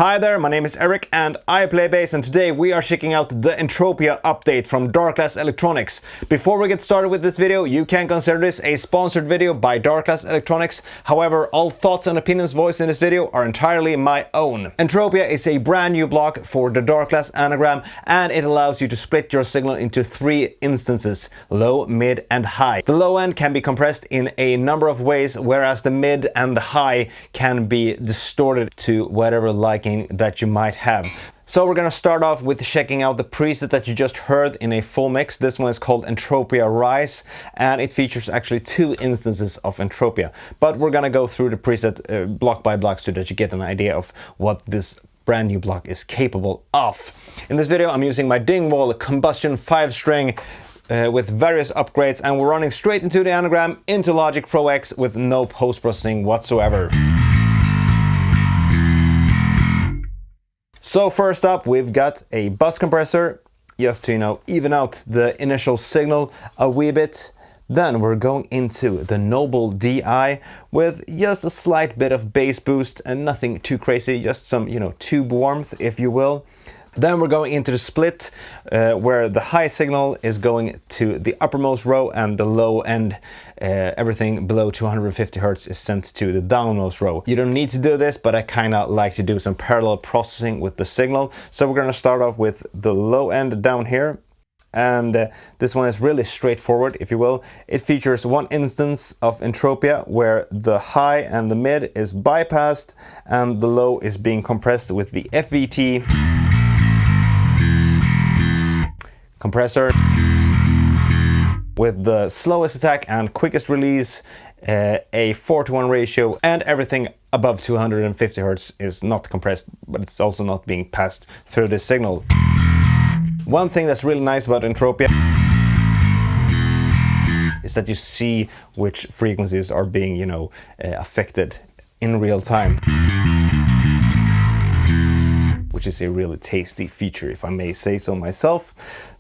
Hi there, my name is Erik and I play bass, and today we are checking out the Entropia update from Darkglass Electronics. Before we get started with this video, you can consider this a sponsored video by Darkglass Electronics. However, all thoughts and opinions voiced in this video are entirely my own. Entropia is a brand new block for the Darkglass Anagram, and it allows you to split your signal into 3 instances: low, mid and high. The low end can be compressed in a number of ways, whereas the mid and the high can be distorted to whatever liking that you might have. So we're gonna start off with checking out the preset that you just heard in a full mix. This one is called Entropia Rise, and it features actually 2 instances of Entropia. But we're gonna go through the preset block by block so that you get an idea of what this brand new block is capable of. In this video, I'm using my Dingwall Combustion 5-string with various upgrades, and we're running straight into the Anagram, into Logic Pro X with no post-processing whatsoever. So first up, we've got a bus compressor, just to, even out the initial signal a wee bit. Then we're going into the Noble DI with just a slight bit of bass boost and nothing too crazy, just some, tube warmth, if you will. Then we're going into the split, where the high signal is going to the uppermost row and the low end, everything below 250 Hz is sent to the downmost row. You don't need to do this, but I kind of like to do some parallel processing with the signal. So we're going to start off with the low end down here. And this one is really straightforward, if you will. It features 1 instance of Entropia where the high and the mid is bypassed and the low is being compressed with the FET compressor with the slowest attack and quickest release, a 4:1 ratio, and everything above 250 Hz is not compressed, but it's also not being passed through the signal. One thing that's really nice about Entropia is that you see which frequencies are being, affected in real time, which is a really tasty feature, if I may say so myself.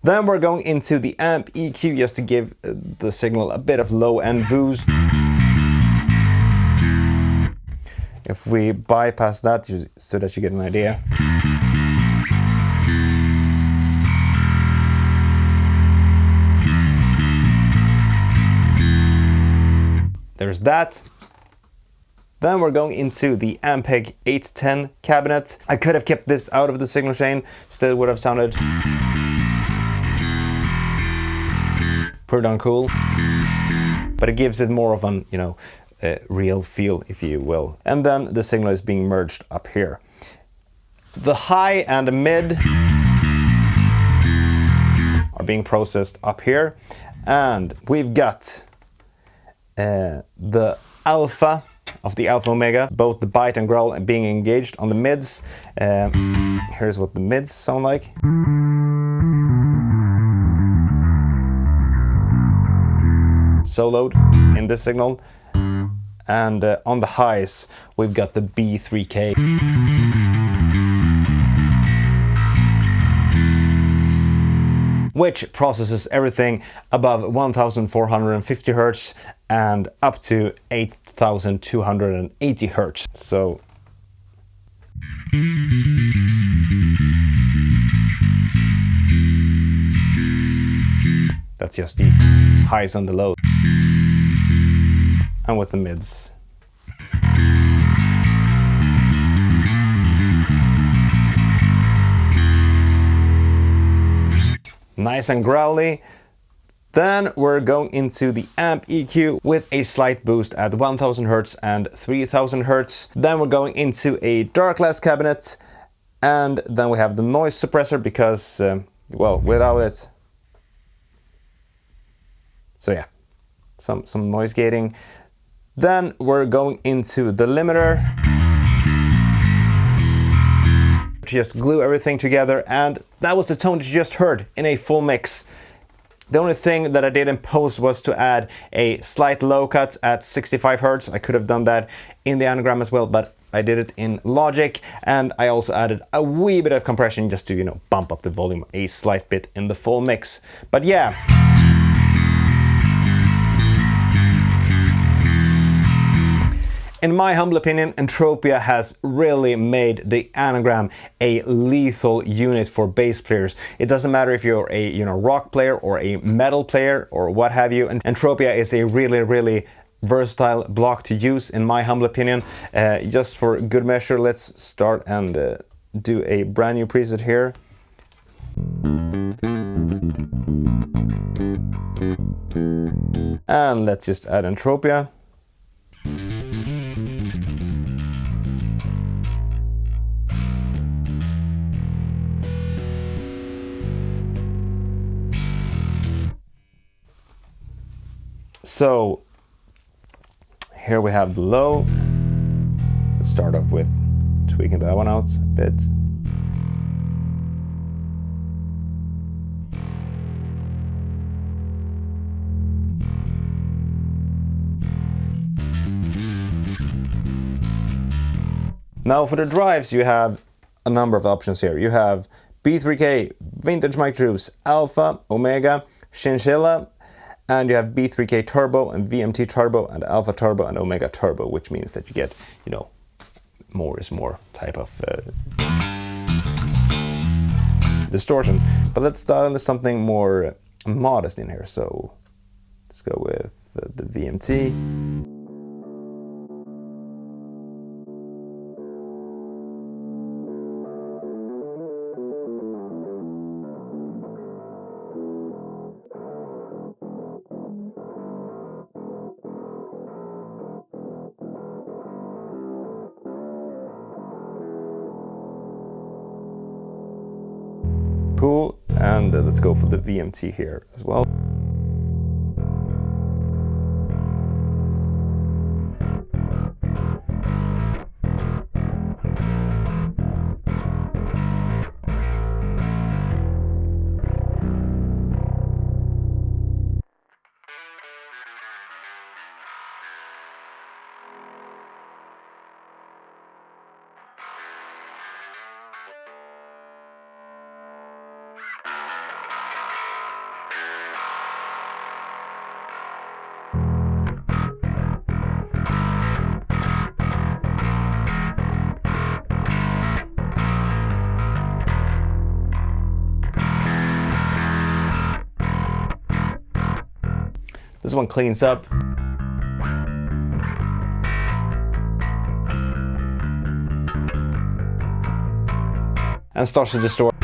Then we're going into the amp EQ just to give the signal a bit of low end boost. If we bypass that so that you get an idea. There's that. Then we're going into the Ampeg 810 cabinet. I could have kept this out of the signal chain, still would have sounded pretty darn cool. But it gives it more of an, real feel, if you will. And then the signal is being merged up here. The high and the mid are being processed up here. And we've got the alpha of the alpha omega, both the bite and growl being engaged on the mids. Here's what the mids sound like. Soloed in this signal. And on the highs, we've got the B3K. Which processes everything above 1450 Hz and up to 8280 Hz. So that's just the highs and the lows. And with the mids. Nice and growly. Then we're going into the amp EQ with a slight boost at 1000 Hz and 3000 Hz. Then we're going into a Darkglass cabinet, and then we have the noise suppressor because, without it. So yeah, some noise gating. Then we're going into the limiter. Just glue everything together, and that was the tone that you just heard in a full mix. The only thing that I did in post was to add a slight low cut at 65 Hz. I could have done that in the Anagram as well, but I did it in Logic, and I also added a wee bit of compression just to, bump up the volume a slight bit in the full mix. But yeah. In my humble opinion, Entropia has really made the Anagram a lethal unit for bass players. It doesn't matter if you're a rock player or a metal player or what have you. And Entropia is a really versatile block to use, in my humble opinion. Just for good measure, let's start and do a brand new preset here. And let's just add Entropia. So here we have the low. Let's start off with tweaking that one out a bit. Now for the drives, you have a number of options here. You have B3K, Vintage Micros, Alpha, Omega, Chinchilla, and you have B3K Turbo and VMT Turbo and Alpha Turbo and Omega Turbo, which means that you get, more is more type of distortion. But let's start with something more modest in here. So let's go with the VMT. Cool, and let's go for the VMT here as well. This one cleans up. And starts to distort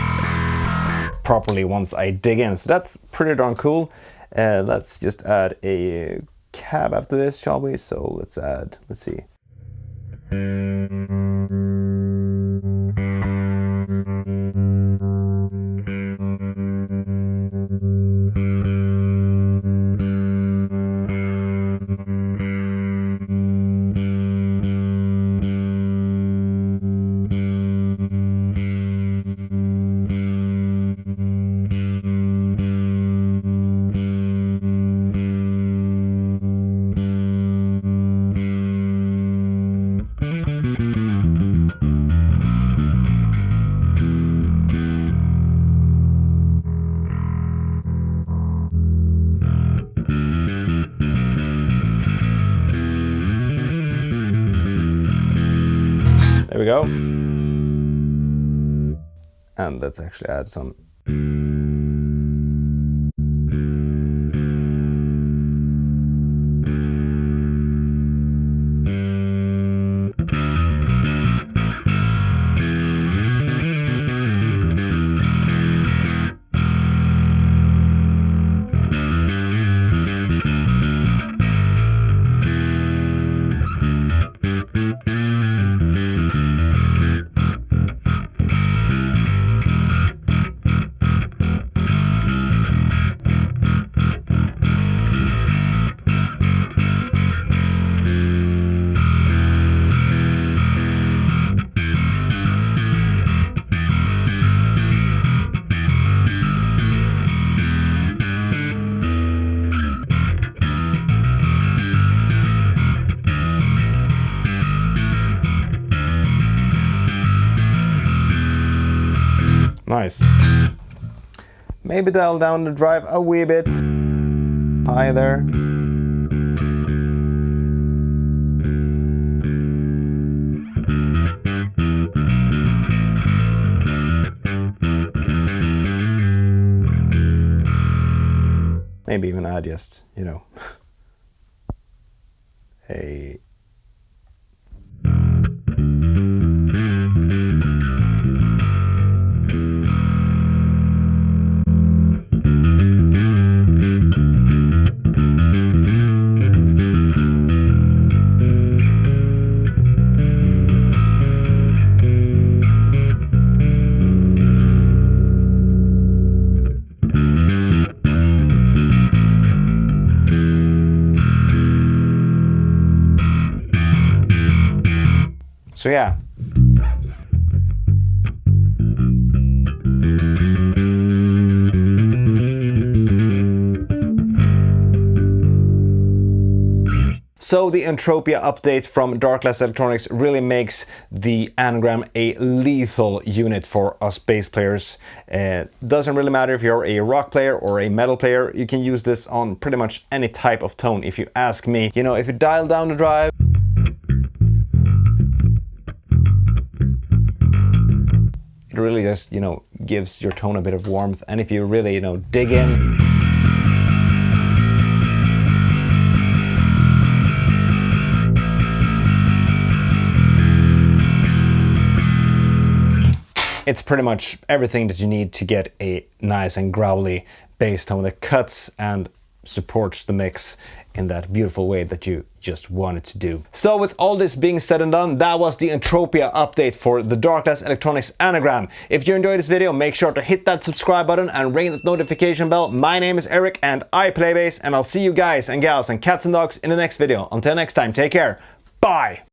properly once I dig in. So that's pretty darn cool. Let's just add a cab after this, shall we? So let's see. There we go. And let's actually add some. Nice. Maybe dial down the drive a wee bit. Hi there. maybe even add just, you know, a... So yeah. So the Entropia update from Darkglass Electronics really makes the Anagram a lethal unit for us bass players. Doesn't really matter if you're a rock player or a metal player, you can use this on pretty much any type of tone if you ask me. You know, if you dial down the drive, it really just, you know, gives your tone a bit of warmth. And if you really, you know, dig in, it's pretty much everything that you need to get a nice and growly bass tone that cuts and supports the mix in that beautiful way that you just want it to do. So with all this being said and done, that was the Entropia update for the Darkglass Electronics Anagram. If you enjoyed this video, make sure to hit that subscribe button and ring that notification bell. My name is Erik and I play bass, and I'll see you guys and gals and cats and dogs in the next video. Until next time, take care. Bye!